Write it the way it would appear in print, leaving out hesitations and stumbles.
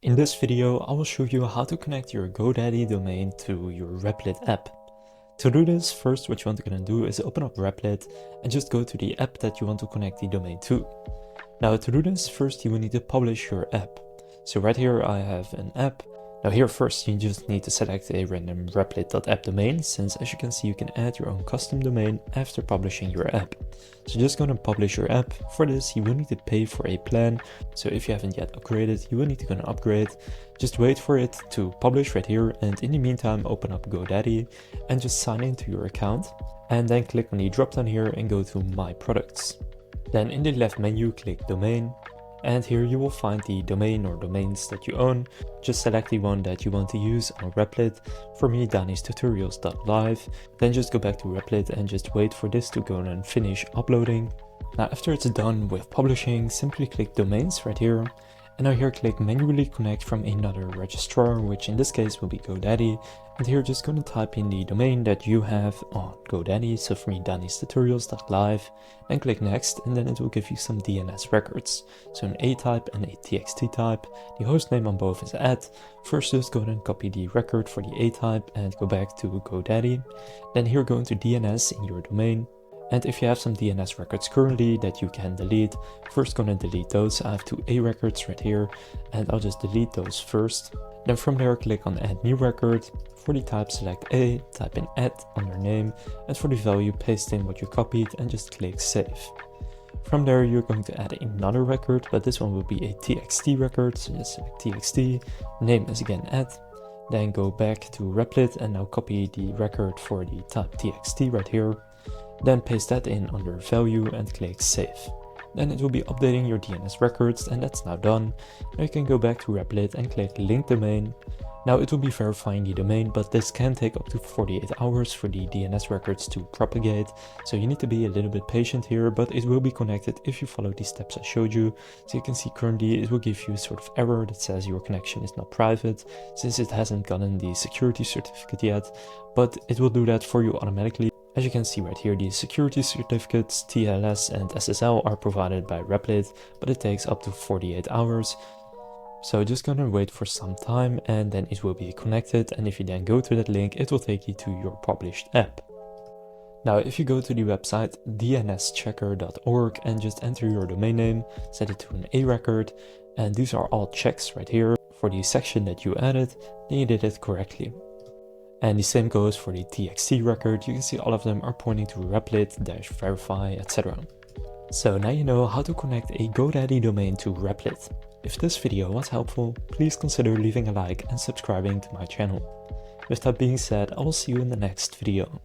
In this video, I will show you how to connect your GoDaddy domain to your Replit app. To do this, first what you want to do is open up Replit and just go to the app that you want to connect the domain to. Now to do this, first you will need to publish your app. So right here I have an app. Now here first you just need to select a random replit.app domain, since as you can see you can add your own custom domain after publishing your app. So just go and publish your app. For this you will need to pay for a plan. So if you haven't yet upgraded, you will need to go and upgrade. Just wait for it to publish right here, and in the meantime open up GoDaddy and just sign into your account. And then click on the drop down here and go to My Products. Then in the left menu click Domain. And here you will find the domain or domains that you own. Just select the one that you want to use on Replit. For me, danimakestutorials.live. Then just go back to Replit and just wait for this to go and finish uploading. Now after it's done with publishing, simply click Domains right here. And now here click Manually Connect from another registrar, which in this case will be GoDaddy. And here just going to type in the domain that you have on GoDaddy. So for me, danimakestutorials.live. Then click Next, and then it will give you some DNS records. So an A type and a TXT type. The host name on both is @ First just go ahead and copy the record for the A type and go back to GoDaddy. Then here go into DNS in your domain. And if you have some DNS records currently that you can delete, first gonna delete those. I have 2 A records right here, and I'll just delete those first. Then from there click on Add New Record. For the type select A, type in @ on your name, and for the value paste in what you copied and just click Save. From there you're going to add another record, but this one will be a TXT record, so just select TXT, name is again @, then go back to Replit and now copy the record for the type TXT right here. Then paste that in under value and click Save. Then it will be updating your DNS records, and that's now done. Now you can go back to Replit and click Link Domain. Now it will be verifying the domain, but this can take up to 48 hours for the DNS records to propagate. So you need to be a little bit patient here, but it will be connected if you follow these steps I showed you. So you can see currently it will give you a sort of error that says your connection is not private, since it hasn't gotten the security certificate yet, but it will do that for you automatically. As you can see right here, the security certificates, TLS and SSL are provided by Replit, but it takes up to 48 hours. So just gonna wait for some time and then it will be connected, and if you then go to that link, it will take you to your published app. Now if you go to the website dnschecker.org and just enter your domain name, set it to an A record, and these are all checks right here. For the section that you added, then you did it correctly. And the same goes for the TXT record. You can see all of them are pointing to Replit, -verify, etc. So now you know how to connect a GoDaddy domain to Replit. If this video was helpful, please consider leaving a like and subscribing to my channel. With that being said, I will see you in the next video.